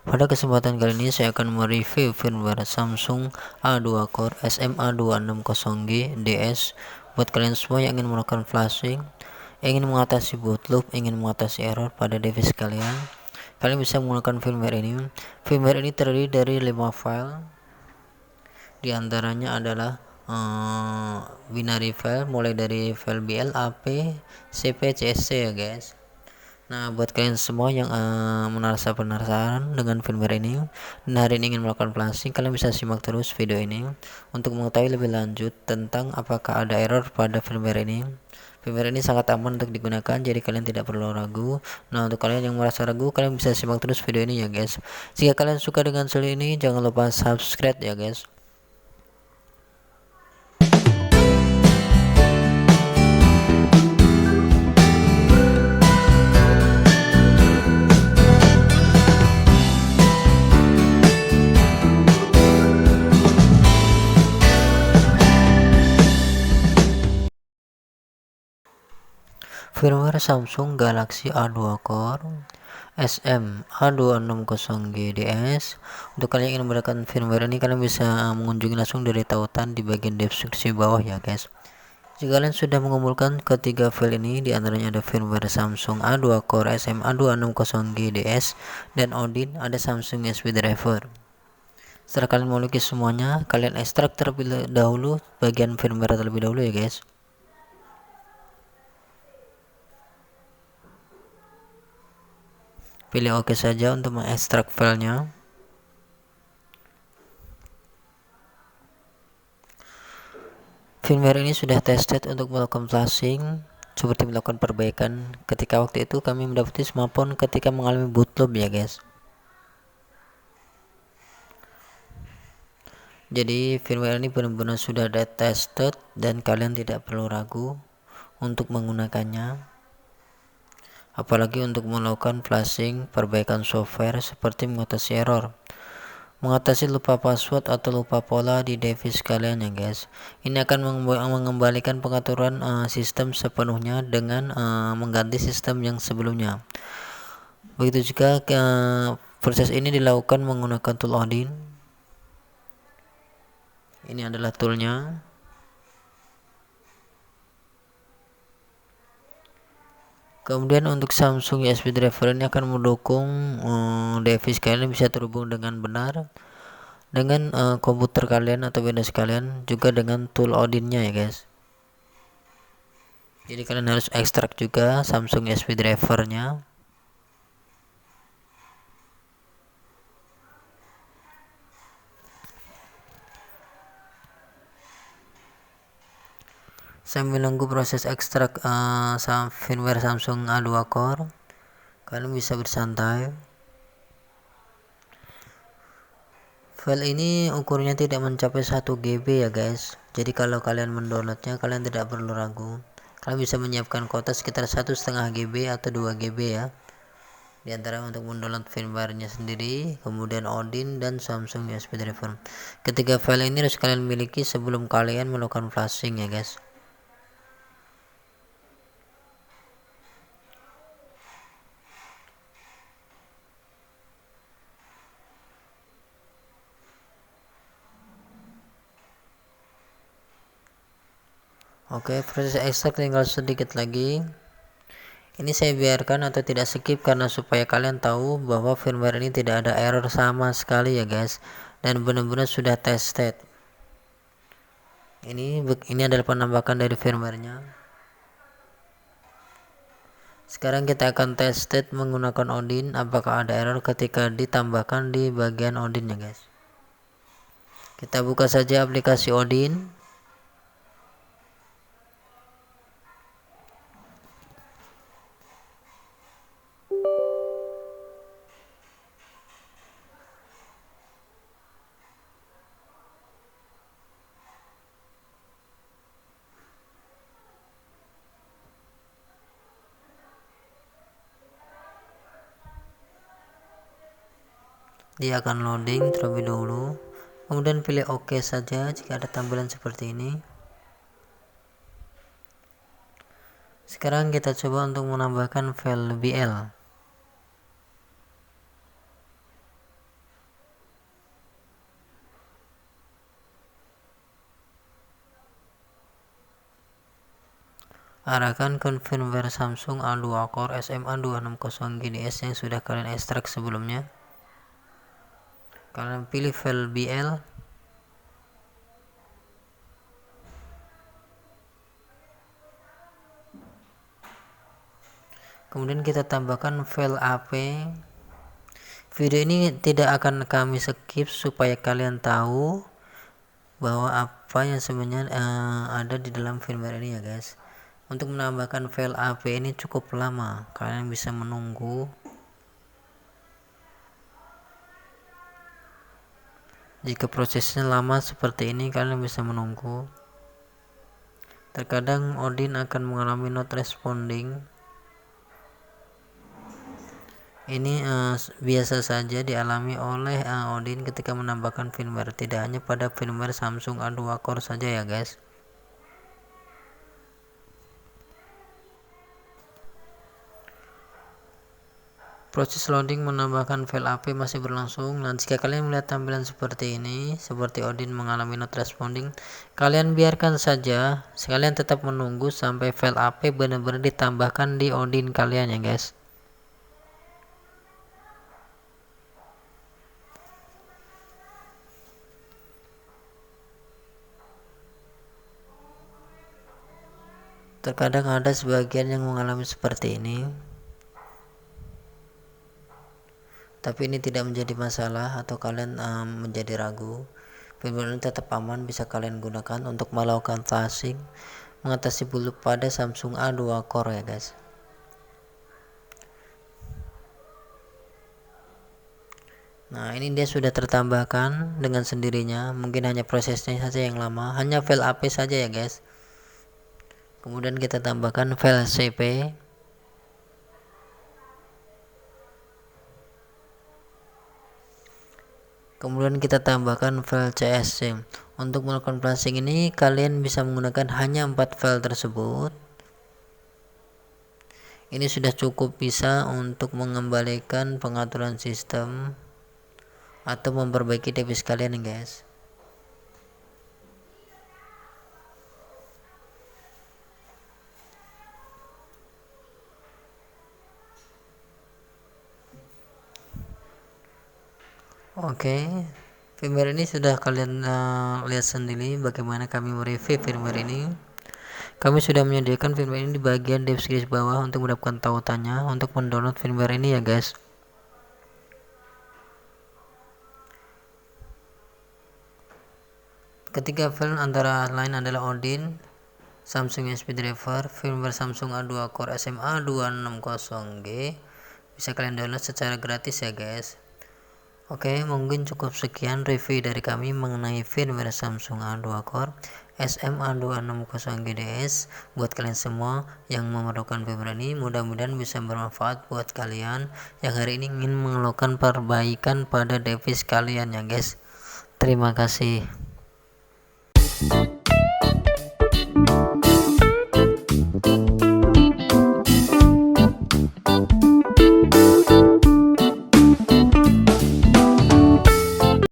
Pada kesempatan kali ini saya akan mereview firmware Samsung A2 Core SMA260G DS buat kalian semua yang ingin melakukan flashing, ingin mengatasi bootloop, ingin mengatasi error pada device kalian. Kalian bisa menggunakan firmware ini. Firmware ini terdiri dari 5 file. Di antaranya adalah binary file mulai dari file BL, AP, CP, CSC ya guys. Nah, buat kalian semua yang merasa penasaran dengan firmware ini dan hari ini ingin melakukan flashing, kalian bisa simak terus video ini untuk mengetahui lebih lanjut tentang apakah ada error pada firmware ini. Firmware ini sangat aman untuk digunakan, jadi kalian tidak perlu ragu. Nah, untuk kalian yang merasa ragu, kalian bisa simak terus video ini ya guys. Jika kalian suka dengan channel ini, jangan lupa subscribe ya guys. Firmware Samsung Galaxy A2 Core SMA260GDS. Untuk kalian yang ingin mendapatkan firmware ini, kalian bisa mengunjungi langsung dari tautan di bagian deskripsi bawah ya guys. Jika kalian sudah mengumpulkan ketiga file ini, di antaranya ada firmware Samsung A2 Core SMA260GDS dan Odin, ada Samsung USB driver. Setelah kalian memiliki semuanya, kalian ekstrak terlebih dahulu bagian firmware terlebih dahulu ya guys. Pilih OK saja untuk mengekstrak filenya. Firmware ini sudah tested untuk melakukan flashing seperti melakukan perbaikan. Ketika waktu itu kami mendapati smartphone ketika mengalami bootloop ya guys. Jadi firmware ini benar-benar sudah ada tested dan kalian tidak perlu ragu untuk menggunakannya. Apalagi untuk melakukan flashing, perbaikan software seperti mengatasi error, mengatasi lupa password atau lupa pola di device kalian ya guys. Ini akan mengembalikan pengaturan sistem sepenuhnya dengan mengganti sistem yang sebelumnya. Begitu juga proses ini dilakukan menggunakan tool Odin. Ini adalah toolnya. Kemudian untuk Samsung USB driver ini akan mendukung device kalian bisa terhubung dengan benar dengan komputer kalian atau Windows kalian, juga dengan tool Odinnya ya guys. Jadi kalian harus ekstrak juga Samsung USB drivernya. Sambil menunggu proses ekstrak firmware Samsung A2 Core, kalian bisa bersantai. File ini ukurannya tidak mencapai 1 GB ya guys. Jadi kalau kalian mendownloadnya, kalian tidak perlu ragu. Kalian bisa menyiapkan kuota sekitar 1,5 GB atau 2 GB ya. Di antara untuk mendownload firmware-nya sendiri, kemudian Odin dan Samsung USB driver. Ketiga file ini harus kalian miliki sebelum kalian melakukan flashing ya guys. Oke, proses ekstrak tinggal sedikit lagi. Ini saya biarkan atau tidak skip karena supaya kalian tahu bahwa firmware ini tidak ada error sama sekali ya guys, dan benar-benar sudah tested. Ini adalah penambahan dari firmware-nya. Sekarang kita akan tested menggunakan Odin apakah ada error ketika ditambahkan di bagian Odin ya guys. Kita buka saja aplikasi Odin. Dia akan loading terlebih dahulu, kemudian pilih OK saja jika ada tampilan seperti ini. Sekarang kita coba untuk menambahkan file BL. Arahkan ke firmware Samsung A2 Core SMA260GDS yang sudah kalian ekstrak sebelumnya. Kalian pilih file BL. Kemudian kita tambahkan file AP. Video ini tidak akan kami skip supaya kalian tahu bahwa apa yang sebenarnya ada di dalam firmware ini ya guys. Untuk menambahkan file AP ini cukup lama, kalian bisa menunggu. Jika prosesnya lama seperti ini, kalian bisa menunggu. Terkadang Odin akan mengalami not responding. Ini biasa saja dialami oleh Odin ketika menambahkan firmware, tidak hanya pada firmware Samsung A2 Core saja ya guys. Proses loading menambahkan file AP masih berlangsung. Nah, jika kalian melihat tampilan seperti ini, seperti Odin mengalami not responding, kalian biarkan saja. Sekalian tetap menunggu sampai file AP benar-benar ditambahkan di Odin kalian ya guys. Terkadang ada sebagian yang mengalami seperti ini, tapi ini tidak menjadi masalah atau kalian menjadi ragu. Firmware ini tetap aman, bisa kalian gunakan untuk melakukan flashing, mengatasi bootloop pada Samsung A2 Core ya guys. Nah, ini dia sudah tertambahkan dengan sendirinya, mungkin hanya prosesnya saja yang lama, hanya file AP saja ya guys. Kemudian kita tambahkan file CP. Kemudian kita tambahkan file CSC. Untuk melakukan flashing ini kalian bisa menggunakan hanya 4 file tersebut. Ini sudah cukup bisa untuk mengembalikan pengaturan sistem atau memperbaiki device kalian guys. Oke, firmware ini sudah kalian lihat sendiri bagaimana kami mereview firmware ini. Kami sudah menyediakan firmware ini di bagian deskripsi bawah untuk mendapatkan tautannya untuk mendownload firmware ini ya guys. Ketiga file antara lain adalah Odin, Samsung USB driver, firmware Samsung A2 Core SMA260G. Bisa kalian download secara gratis ya guys. Oke, mungkin cukup sekian review dari kami mengenai firmware Samsung A2 Core SMA260GDS. Buat kalian semua yang memerlukan firmware ini, mudah-mudahan bisa bermanfaat buat kalian yang hari ini ingin melakukan perbaikan pada device kalian ya guys. Terima kasih.